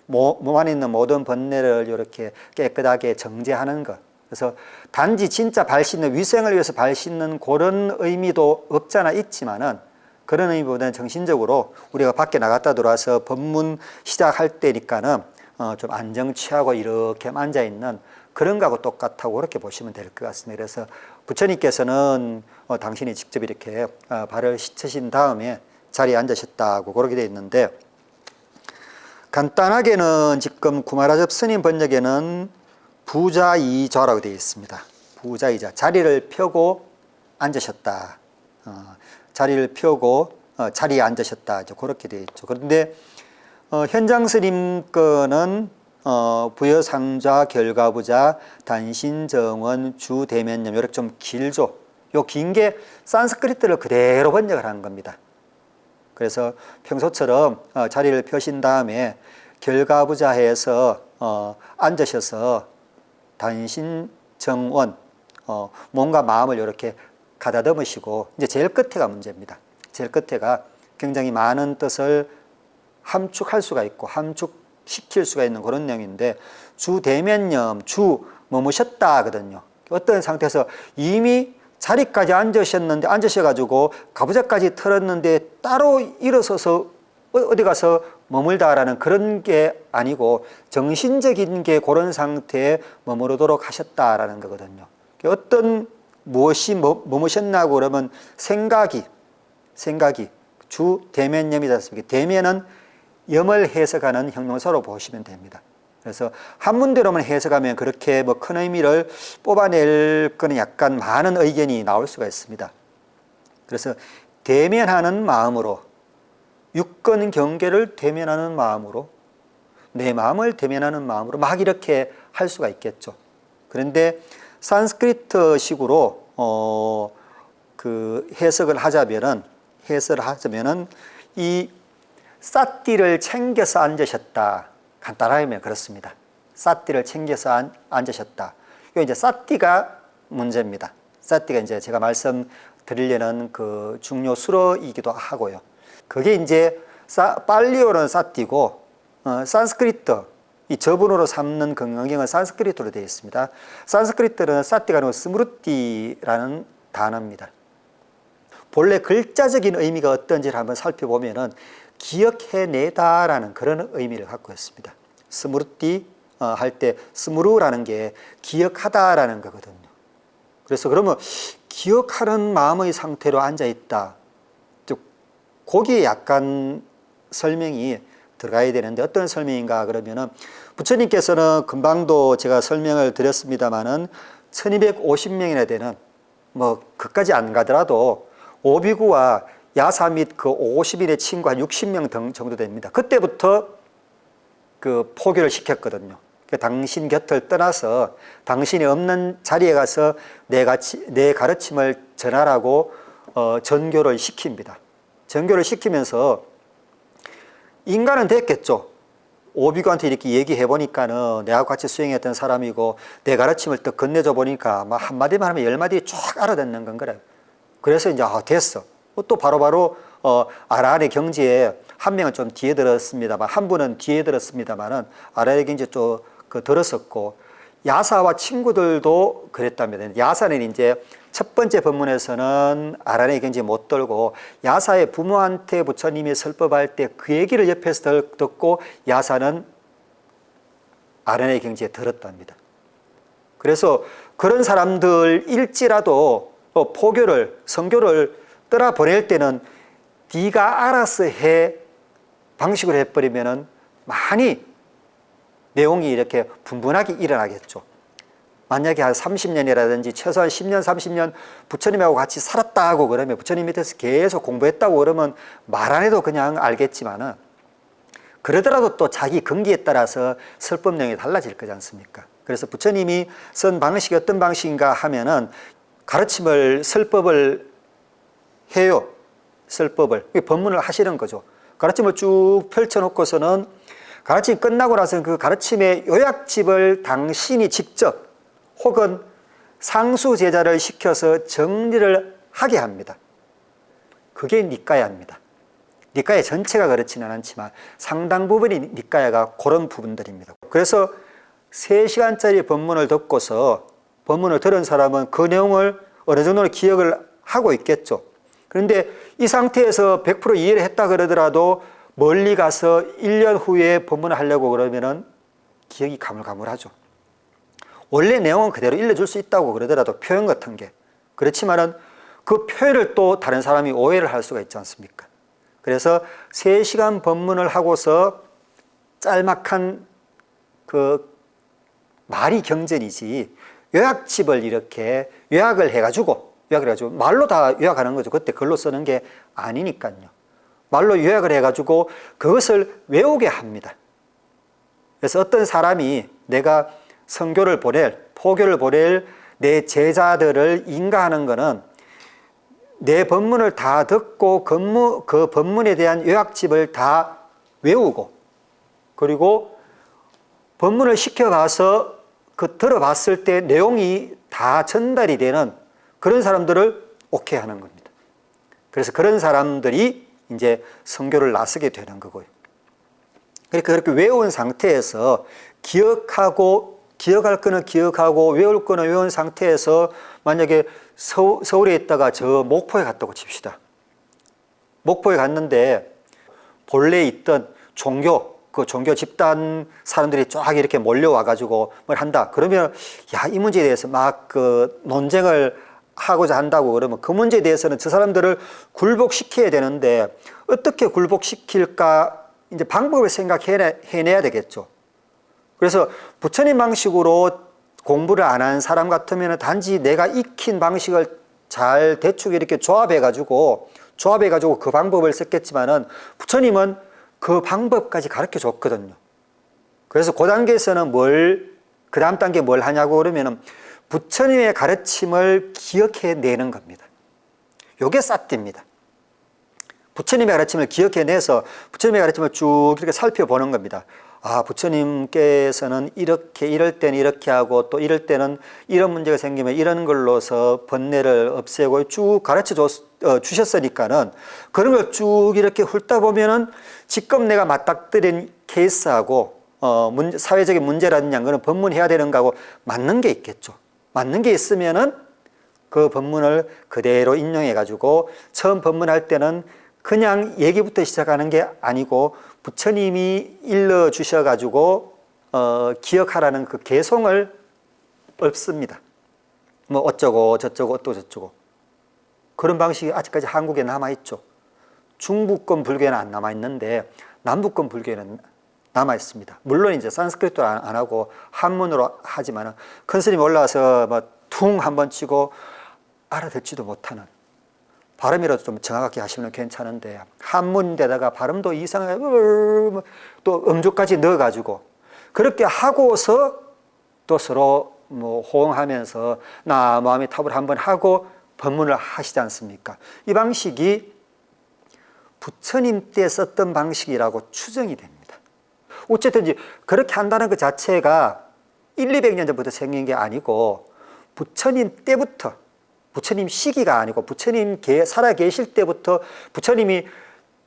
몸 안에 있는 모든 번뇌를 이렇게 깨끗하게 정제하는 것. 그래서 단지 진짜 발 씻는 위생을 위해서 발 씻는 그런 의미도 없잖아 있지만은 그런 의미보다는 정신적으로 우리가 밖에 나갔다 들어와서 법문 시작할 때니까는 좀 안정 취하고 이렇게 앉아 있는 그런 거하고 똑같다고 그렇게 보시면 될 것 같습니다. 그래서 부처님께서는 당신이 직접 이렇게 발을 씻으신 다음에 자리에 앉으셨다고 그렇게 되어 있는데 간단하게는 지금 구마라접 스님 번역에는 부자이좌라고 되어 있습니다. 부자이좌 자리를 펴고 앉으셨다. 자리를 펴고 자리에 앉으셨다. 그렇게 되어 있죠. 그런데 현장 스님 거는 부여상좌 결가부자 단신정원 주대면념 이렇게 좀 길죠. 요 긴 게 산스크리트를 그대로 번역을 하는 겁니다. 그래서 평소처럼 자리를 펴신 다음에 결가부자해서 앉으셔서 단신정원 몸과 마음을 이렇게 가다듬으시고 이제 제일 끝에가 문제입니다. 제일 끝에가 굉장히 많은 뜻을 함축할 수가 있고 함축시킬 수가 있는 그런 내용인데 주대면념 주 머무셨다 하거든요. 어떤 상태에서 이미 자리까지 앉으셔가지고 가부좌까지 털었는데 따로 일어서서 어디 가서 머물다라는 그런 게 아니고 정신적인 게 그런 상태에 머무르도록 하셨다라는 거거든요. 어떤 무엇이 머무셨나고 그러면 생각이 주 대면념이지 않습니까? 대면은 염을 해석하는 형용사로 보시면 됩니다. 그래서 한문대로만 해석하면 그렇게 뭐 큰 의미를 뽑아낼 거는 약간 많은 의견이 나올 수가 있습니다. 그래서 대면하는 마음으로 육건 경계를 대면하는 마음으로 내 마음을 대면하는 마음으로 막 이렇게 할 수가 있겠죠. 그런데 산스크리트식으로 그 해석을 하자면은 이 사띠를 챙겨서 앉으셨다. 간단하게 하면 그렇습니다. 사띠를 챙겨서 앉으셨다. 이 이제 사띠가 문제입니다. 사띠가 이제 제가 말씀드리려는 그 중요 수로이기도 하고요. 그게 이제 팔리어는 사띠고 산스크리트 이 저분으로 삼는 경영은 산스크리트로 되어 있습니다. 산스크리트는 사띠가 아니고 스무르띠라는 단어입니다. 본래 글자적인 의미가 어떤지를 한번 살펴보면은 기억해내다라는 그런 의미를 갖고 있습니다. 스무르띠 할 때 스무르라는 게 기억하다라는 거거든요. 그래서 그러면 기억하는 마음의 상태로 앉아있다. 거기에 약간 설명이 들어가야 되는데 어떤 설명인가 그러면은 부처님께서는 금방도 제가 설명을 드렸습니다마는 1250명이나 되는 뭐 그까지 안 가더라도 오비구와 야사 및 그 50인의 친구 한 60명 정도 됩니다. 그때부터 그 포교를 시켰거든요. 당신 곁을 떠나서 당신이 없는 자리에 가서 내 가르침을 전하라고 전교를 시킵니다. 전교를 시키면서 인간은 됐겠죠. 오비구한테 이렇게 얘기해 보니까는 내가 같이 수행했던 사람이고 내 가르침을 또 건네줘 보니까 막 한마디만 하면 10마디 쫙 알아듣는 건 그래요. 그래서 이제 됐어. 또 바로바로 아라한의 경지에 한 명은 좀 뒤에 들었습니다만 한 분은 뒤에 들었습니다만은 아라한의 경지에 좀 들었었고 야사와 친구들도 그랬답니다. 야사는 이제 첫 번째 법문에서는 아라한의 경지에 못 들고 야사의 부모한테 부처님이 설법할 때 그 얘기를 옆에서 듣고 야사는 아라한의 경지에 들었답니다. 그래서 그런 사람들일지라도 포교를 성교를 떠나 보낼 때는 네가 알아서 해 방식으로 해버리면은 많이 내용이 이렇게 분분하게 일어나겠죠. 만약에 한 30년이라든지 최소한 10년, 30년 부처님하고 같이 살았다 하고 그러면 부처님 밑에서 계속 공부했다고 그러면 말 안 해도 그냥 알겠지만은 그러더라도 또 자기 근기에 따라서 설법 내용이 달라질 거지 않습니까? 그래서 부처님이 쓴 방식이 어떤 방식인가 하면은 가르침을 설법을 해요. 설법을. 법문을 하시는 거죠. 가르침을 쭉 펼쳐놓고서는 가르침이 끝나고 나서는 그 가르침의 요약집을 당신이 직접 혹은 상수 제자를 시켜서 정리를 하게 합니다. 그게 니까야입니다. 니까야 전체가 그렇지는 않지만 상당 부분이 니까야가 그런 부분들입니다. 그래서 3시간짜리 법문을 듣고서 법문을 들은 사람은 그 내용을 어느 정도는 기억을 하고 있겠죠. 그런데 이 상태에서 100% 이해를 했다 그러더라도 멀리 가서 1년 후에 법문을 하려고 그러면은 기억이 가물가물하죠. 원래 내용은 그대로 일러줄 수 있다고 그러더라도 표현 같은 게. 그렇지만은 그 표현을 또 다른 사람이 오해를 할 수가 있지 않습니까? 그래서 3시간 법문을 하고서 짤막한 그 말이 경전이지 요약집을 이렇게 요약을 해가지고 말로 다 요약하는 거죠. 그때 글로 쓰는 게 아니니까요. 말로 요약을 해가지고 그것을 외우게 합니다. 그래서 어떤 사람이 내가 성교를 포교를 보낼 내 제자들을 인가하는 것은 내 법문을 다 듣고 그 법문에 대한 요약집을 다 외우고 그리고 법문을 시켜가서 들어봤을 때 내용이 다 전달이 되는 그런 사람들을 오케이 하는 겁니다. 그래서 그런 사람들이 이제 성교를 나서게 되는 거고요. 그러니까 그렇게 외운 상태에서 기억할 거는 기억하고 외울 거는 외운 상태에서 만약에 서울에 있다가 저 목포에 갔다고 칩시다. 목포에 갔는데 본래 있던 그 종교 집단 사람들이 쫙 이렇게 몰려와가지고 뭘 한다. 그러면 이 문제에 대해서 막 그 논쟁을 하고자 한다고 그러면 그 문제에 대해서는 저 사람들을 굴복시켜야 되는데 어떻게 굴복시킬까 이제 방법을 생각해내야 되겠죠. 그래서 부처님 방식으로 공부를 안 한 사람 같으면 단지 내가 익힌 방식을 잘 대충 이렇게 조합해가지고 그 방법을 썼겠지만은 부처님은 그 방법까지 가르쳐 줬거든요. 그래서 그 단계에서는 그 다음 단계 뭘 하냐고 그러면은 부처님의 가르침을 기억해내는 겁니다. 요게 사띠입니다. 부처님의 가르침을 기억해내서 부처님의 가르침을 쭉 이렇게 살펴보는 겁니다. 아, 부처님께서는 이렇게, 이럴 때는 이렇게 하고 또 이럴 때는 이런 문제가 생기면 이런 걸로서 번뇌를 없애고 쭉 가르쳐 주셨으니까는 그런 걸 쭉 이렇게 훑다 보면은 지금 내가 맞닥뜨린 케이스하고 사회적인 문제라든지 그런 법문해야 되는 거하고 맞는 게 있겠죠. 맞는 게 있으면은 그 법문을 그대로 인용해 가지고 처음 법문할 때는 그냥 얘기부터 시작하는 게 아니고 부처님이 일러 주셔 가지고 기억하라는 그 개송을 읊습니다. 뭐 어쩌고 저쩌고 어쩌고 저쩌고 그런 방식이 아직까지 한국에 남아 있죠. 중부권 불교에는 안 남아 있는데 남부권 불교에는 남아 있습니다. 물론 이제 산스크리트로 안 하고 한문으로 하지만은 큰 스님 올라와서 막 퉁 한번 치고 알아듣지도 못하는 발음이라도 좀 정확하게 하시면 괜찮은데 한문인데다가 발음도 이상하게 또 음조까지 넣어가지고 그렇게 하고서 또 서로 뭐 호응하면서 나무아미타불 한번 하고 법문을 하시지 않습니까? 이 방식이 부처님 때 썼던 방식이라고 추정이 됩니다. 어쨌든 그렇게 한다는 것 자체가 200년 전부터 생긴 게 아니고 부처님 때부터 부처님 시기가 아니고 부처님 살아 계실 때부터 부처님이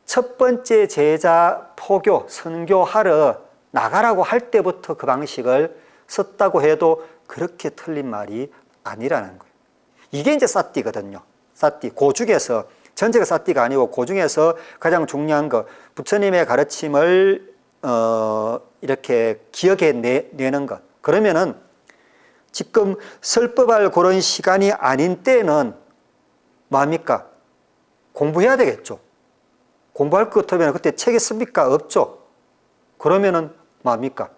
첫 번째 제자 포교, 선교하러 나가라고 할 때부터 그 방식을 썼다고 해도 그렇게 틀린 말이 아니라는 거예요. 이게 이제 사띠거든요. 사띠. 그 중에서 전체가 사띠가 아니고 그 중에서 가장 중요한 거 부처님의 가르침을 이렇게 기억해 내는 것. 그러면은 지금 설법할 그런 시간이 아닌 때는 뭡니까? 공부해야 되겠죠. 공부할 것 같으면 그때 책 있습니까? 없죠. 그러면은 뭡니까?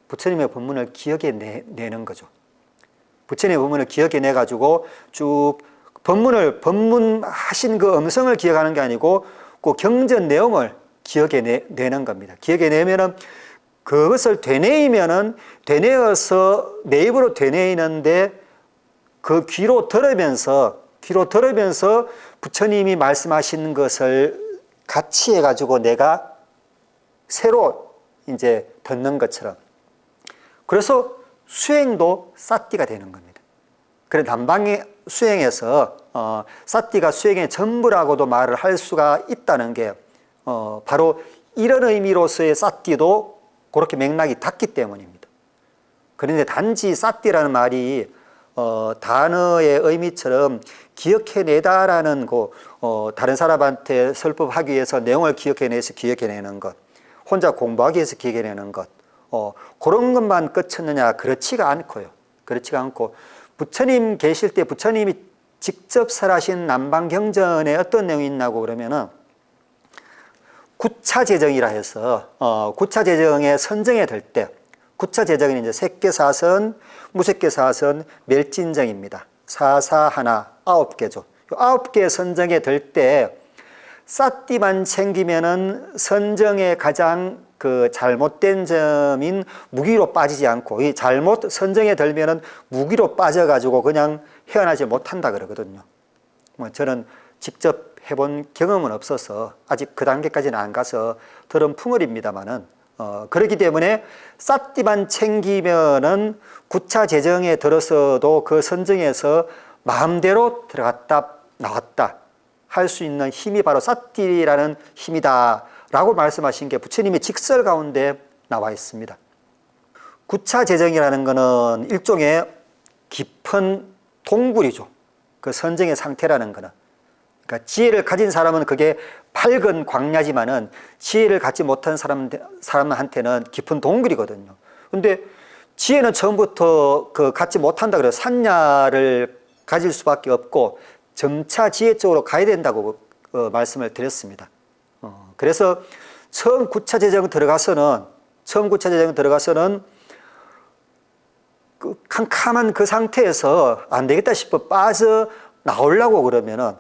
부처님의 법문을 기억해 내는 거죠. 부처님의 법문을 기억해 내 가지고 쭉 법문하신 그 음성을 기억하는 게 아니고 그 경전 내용을 기억해 내는 겁니다. 기억해 내면은 그것을 되뇌어서 내 입으로 되뇌이는데 그 귀로 들으면서 부처님이 말씀하신 것을 같이 해가지고 내가 새로 이제 듣는 것처럼. 그래서 수행도 사띠가 되는 겁니다. 그래 남방의 수행에서 사띠가 수행의 전부라고도 말을 할 수가 있다는 게 바로 이런 의미로서의 사띠도 그렇게 맥락이 닿기 때문입니다. 그런데 단지 사띠라는 말이 단어의 의미처럼 기억해내다라는 다른 사람한테 설법하기 위해서 내용을 기억해내서 기억해내는 것, 혼자 공부하기 위해서 기억해내는 것, 그런 것만 끝쳤느냐? 그렇지가 않고요. 그렇지가 않고 부처님 계실 때 부처님이 직접 설하신 남방경전에 어떤 내용이 있나고 그러면은 구차제정이라 해서 구차제정에 선정이 될 때 구차제정은 이제 색계사선, 무색계사선, 멸진정입니다. 사사하나 9개죠. 9개 선정에 될 때 사띠만 챙기면은 선정의 가장 그 잘못된 점인 무기로 빠지지 않고 이 잘못 선정에 들면은 무기로 빠져가지고 그냥 헤어나지 못한다 그러거든요. 뭐 저는 직접 해본 경험은 없어서 아직 그 단계까지는 안 가서 들은 풍월입니다만은 그렇기 때문에 사띠만 챙기면은 구차 재정에 들어서도 그 선정에서 마음대로 들어갔다 나왔다 할 수 있는 힘이 바로 사띠라는 힘이다라고 말씀하신 게 부처님의 직설 가운데 나와 있습니다. 구차 재정이라는 것은 일종의 깊은 동굴이죠. 그 선정의 상태라는 것은. 그러니까 지혜를 가진 사람은 그게 밝은 광야지만은 지혜를 갖지 못한 사람한테는 깊은 동굴이거든요. 근데 지혜는 처음부터 갖지 못한다 그래서 산야를 가질 수밖에 없고 점차 지혜 쪽으로 가야 된다고 말씀을 드렸습니다. 그래서 처음 구차 재정 들어가서는 그 캄캄한 그 상태에서 안 되겠다 싶어 빠져나오려고 그러면은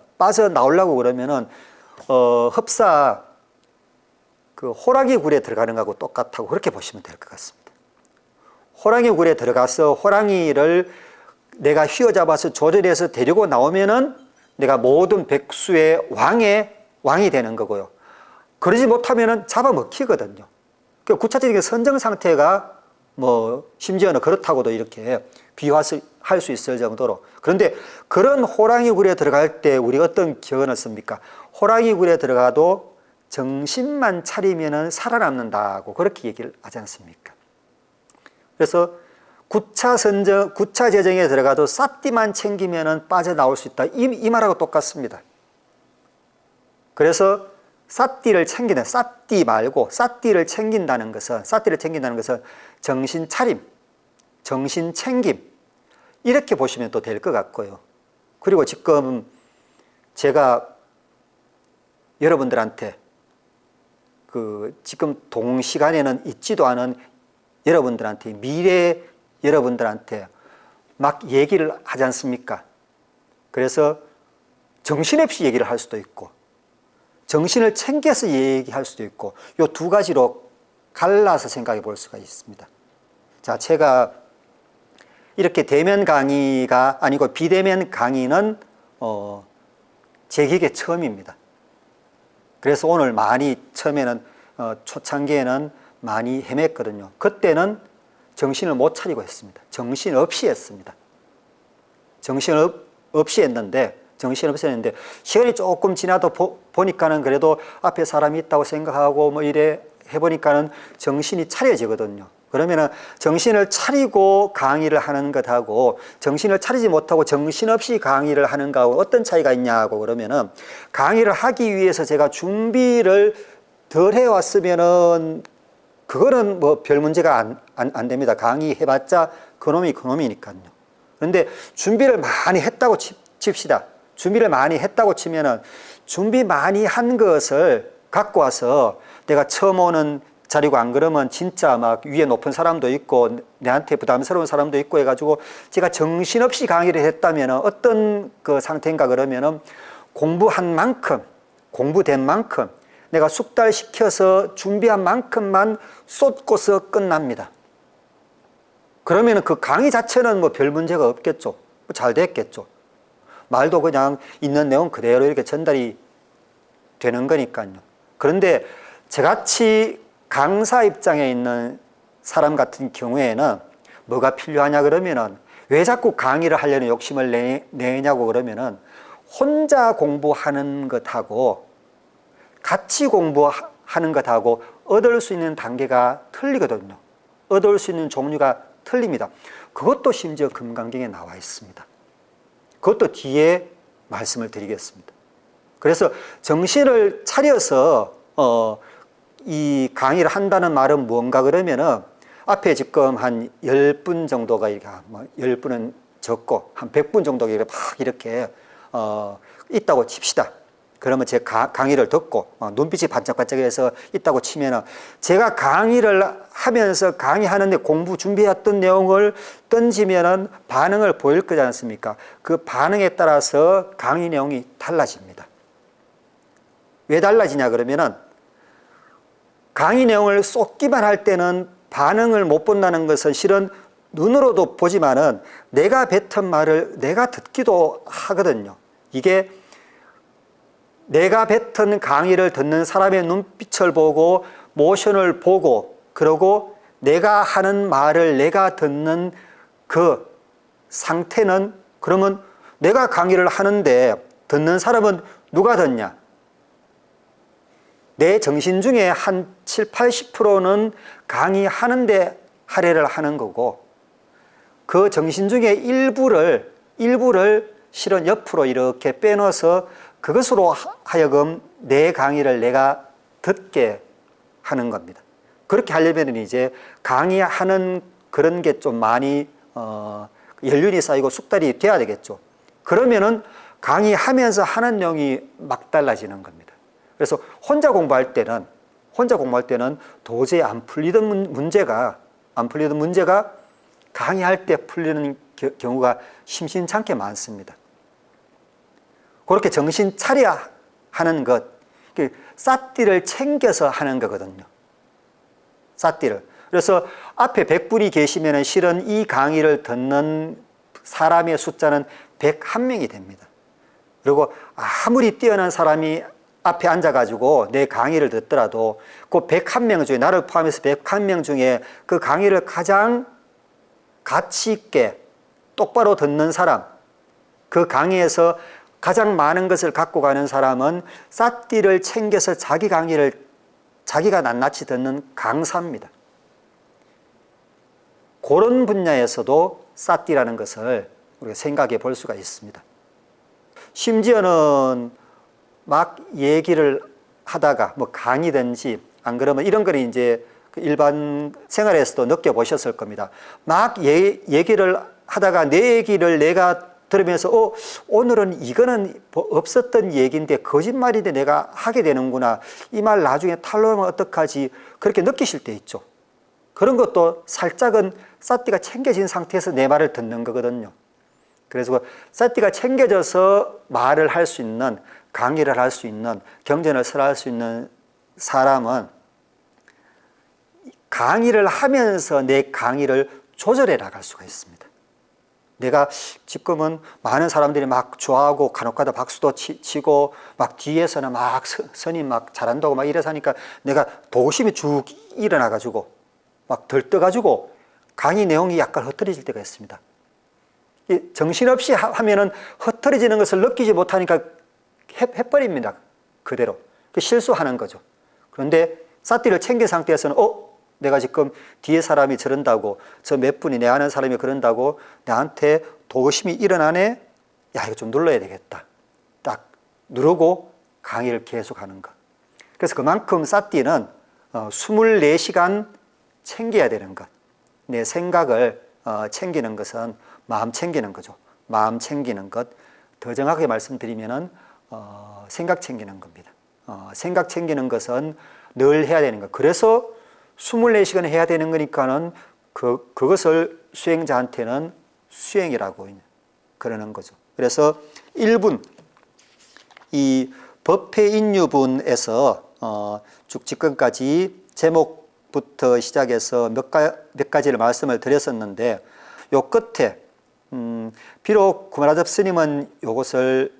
흡사 그 호랑이 굴에 들어가는 거하고 똑같다고 그렇게 보시면 될 것 같습니다. 호랑이 굴에 들어가서 호랑이를 내가 휘어잡아서 조절해서 데리고 나오면은 내가 모든 백수의 왕이 되는 거고요. 그러지 못하면은 잡아먹히거든요. 그 구체적인 선정 상태가 뭐 심지어는 그렇다고도 이렇게 비유할 수 있을 정도로. 그런데 그런 호랑이 굴에 들어갈 때 우리 어떤 교훈을 씁니까? 호랑이 굴에 들어가도 정신만 차리면은 살아남는다고 그렇게 얘기를 하지 않습니까? 그래서 구차 재정에 들어가도 쌌띠만 챙기면은 빠져나올 수 있다. 이 말하고 똑같습니다. 그래서 쌌띠를 챙기는, 쌌띠 말고 쌌띠를 챙긴다는 것은 정신 차림, 정신 챙김, 이렇게 보시면 또 될 것 같고요. 그리고 지금 제가 여러분들한테 지금 동시간에는 있지도 않은 여러분들한테, 미래 여러분들한테 막 얘기를 하지 않습니까? 그래서 정신없이 얘기를 할 수도 있고, 정신을 챙겨서 얘기할 수도 있고, 이 두 가지로 갈라서 생각해 볼 수가 있습니다. 자, 제가 이렇게 대면 강의가 아니고 비대면 강의는 제 기획에 처음입니다. 그래서 오늘 많이 처음에는 초창기에는 많이 헤맸거든요. 그때는 정신을 못 차리고 했습니다. 정신없이 했습니다. 정신없이 했는데 시간이 조금 지나도 보니까는 그래도 앞에 사람이 있다고 생각하고 뭐 이래 해보니까는 정신이 차려지거든요. 그러면은 정신을 차리고 강의를 하는 것하고 정신을 차리지 못하고 정신없이 강의를 하는 거하고 어떤 차이가 있냐고 그러면은, 강의를 하기 위해서 제가 준비를 덜 해왔으면은 그거는 뭐 별 문제가 안 됩니다. 강의 해봤자 그놈이니까요. 그런데 준비를 많이 했다고 칩시다. 준비를 많이 했다고 치면은 준비 많이 한 것을 갖고 와서 내가 처음 오는 자리고, 안 그러면 진짜 막 위에 높은 사람도 있고 내한테 부담스러운 사람도 있고 해가지고 제가 정신없이 강의를 했다면 어떤 그 상태인가 그러면은 공부한 만큼, 공부된 만큼, 내가 숙달시켜서 준비한 만큼만 쏟고서 끝납니다. 그러면은 그 강의 자체는 뭐 별 문제가 없겠죠. 잘 됐겠죠. 말도 그냥 있는 내용 그대로 이렇게 전달이 되는 거니까요. 그런데 저같이 강사 입장에 있는 사람 같은 경우에는 뭐가 필요하냐 그러면은, 왜 자꾸 강의를 하려는 욕심을 내냐고 그러면은, 혼자 공부하는 것하고 같이 공부하는 것하고 얻을 수 있는 단계가 틀리거든요. 얻을 수 있는 종류가 틀립니다. 그것도 심지어 금강경에 나와 있습니다. 그것도 뒤에 말씀을 드리겠습니다. 그래서 정신을 차려서 이 강의를 한다는 말은 뭔가 그러면은, 앞에 지금 한 10분 정도가 이렇게, 뭐 10분은 적고 한 100분 정도가 이렇게 있다고 칩시다. 그러면 제 강의를 듣고 눈빛이 반짝반짝해서 있다고 치면은, 제가 강의를 하면서 강의하는데 공부 준비했던 내용을 던지면은 반응을 보일 거지 않습니까? 그 반응에 따라서 강의 내용이 달라집니다. 왜 달라지냐 그러면은, 강의 내용을 쏟기만 할 때는 반응을 못 본다는 것은 실은 눈으로도 보지만은 내가 뱉은 말을 내가 듣기도 하거든요. 이게 내가 뱉은 강의를 듣는 사람의 눈빛을 보고 모션을 보고, 그러고 내가 하는 말을 내가 듣는 그 상태는, 그러면 내가 강의를 하는데 듣는 사람은 누가 듣냐? 내 정신 중에 한 7, 80%는 강의하는데 할애를 하는 거고, 그 정신 중에 일부를 실은 옆으로 이렇게 빼놓아서 그것으로 하여금 내 강의를 내가 듣게 하는 겁니다. 그렇게 하려면 이제 강의하는 그런 게 좀 많이 연륜이 쌓이고 숙달이 돼야 되겠죠. 그러면은 강의하면서 하는 내용이 막 달라지는 겁니다. 그래서 혼자 공부할 때는 도저히 안 풀리던 문제가 강의할 때 풀리는 경우가 심심찮게 많습니다. 그렇게 정신 차려야 하는 것, 쌌띠를 챙겨서 하는 거거든요. 쌌띠를. 그래서 앞에 100분이 계시면 실은 이 강의를 듣는 사람의 숫자는 101명이 됩니다. 그리고 아무리 뛰어난 사람이 앞에 앉아가지고 내 강의를 듣더라도 그 101명 중에, 나를 포함해서 101명 중에 그 강의를 가장 가치 있게 똑바로 듣는 사람, 그 강의에서 가장 많은 것을 갖고 가는 사람은 쌌띠를 챙겨서 자기 강의를 자기가 낱낱이 듣는 강사입니다. 그런 분야에서도 쌌띠라는 것을 우리가 생각해 볼 수가 있습니다. 심지어는 막 얘기를 하다가 뭐 강의든지 안 그러면 이런 거를 이제 일반 생활에서도 느껴보셨을 겁니다. 막 얘기를 하다가 내 얘기를 내가 들으면서 오늘은 이거는 없었던 얘기인데 거짓말인데 내가 하게 되는구나. 이 말 나중에 탄로하면 어떡하지? 그렇게 느끼실 때 있죠. 그런 것도 살짝은 쌌띠가 챙겨진 상태에서 내 말을 듣는 거거든요. 그래서 쌌띠가 챙겨져서 말을 할 수 있는, 강의를 할 수 있는, 경전을 설할 수 있는 사람은 강의를 하면서 내 강의를 조절해 나갈 수가 있습니다. 내가 지금은 많은 사람들이 막 좋아하고 간혹가다 박수도 치고 막 뒤에서는 막 선임 막 잘한다고 막 이래서 하니까 내가 도심이 쭉 일어나가지고 막 들떠가지고 강의 내용이 약간 흩어질 때가 있습니다. 정신없이 하면은 흩어지는 것을 느끼지 못하니까 해버립니다. 그대로. 실수하는 거죠. 그런데 쌌띠를 챙긴 상태에서는 내가 지금 뒤에 사람이 저런다고, 저 몇 분이 내 아는 사람이 그런다고 나한테 도심이 일어나네? 야, 이거 좀 눌러야 되겠다. 딱 누르고 강의를 계속하는 것. 그래서 그만큼 쌌띠는 24시간 챙겨야 되는 것. 내 생각을 챙기는 것은 마음 챙기는 거죠. 마음 챙기는 것. 더 정확하게 말씀드리면은 생각 챙기는 겁니다. 생각 챙기는 것은 늘 해야 되는 것. 그래서 24시간 해야 되는 거니까는 그것을 수행자한테는 수행이라고 그러는 거죠. 그래서 1분, 이 법회인유분에서 쭉 지금까지 제목부터 시작해서 몇 가지를 말씀을 드렸었는데, 요 끝에 비록 구마라잡 스님은 요것을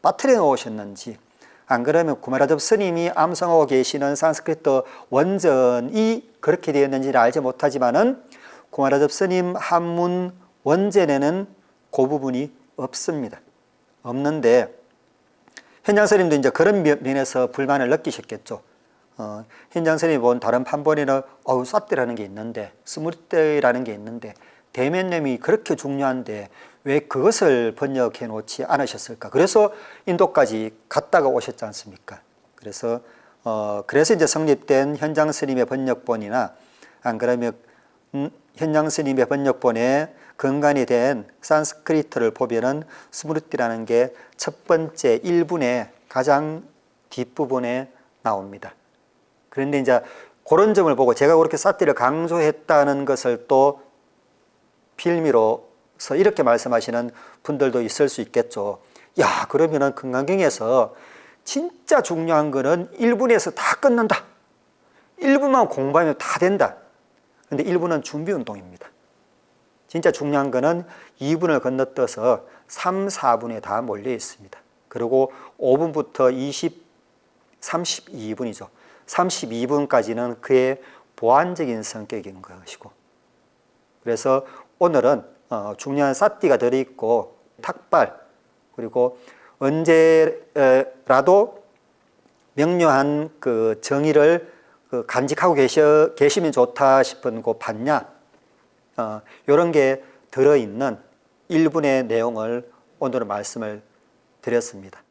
빠뜨려 놓으셨는지, 안 그러면 구마라잡 스님이 암송하고 계시는 산스크리트 원전이 그렇게 되었는지는 알지 못하지만은 구마라잡 스님 한문 원전에는 그 부분이 없습니다. 없는데 현장 스님도 이제 그런 면에서 불만을 느끼셨겠죠. 현장 스님이 본 다른 판본에는 쌌띠라는 게 있는데, 스무리떼라는 게 있는데 대면념이 그렇게 중요한데 왜 그것을 번역해 놓지 않으셨을까? 그래서 인도까지 갔다가 오셨지 않습니까? 그래서 이제 성립된 현장 스님의 번역본이나 안 그러면 현장 스님의 번역본에 근간이 된 산스크리트를 보면은 스무르띠라는 게 첫 번째 1분의 가장 뒷부분에 나옵니다. 그런데 이제 그런 점을 보고 제가 그렇게 쌌띠를 강조했다는 것을 또 빌미로서 이렇게 말씀하시는 분들도 있을 수 있겠죠. 야, 그러면은 금강경에서 진짜 중요한 거는 1분에서 다 끝난다. 1분만 공부하면 다 된다. 근데 1분은 준비 운동입니다. 진짜 중요한 거는 2분을 건너뛰어서 3, 4분에 다 몰려 있습니다. 그리고 5분부터 32분이죠. 32분까지는 그의 보완적인 성격인 것이고, 그래서 오늘은 중요한 쌌띠가 들어있고 탁발, 그리고 언제라도 명료한 그 정의를 간직하고 계시면 좋다 싶은 그 반야, 이런 게 들어있는 1분의 내용을 오늘 말씀을 드렸습니다.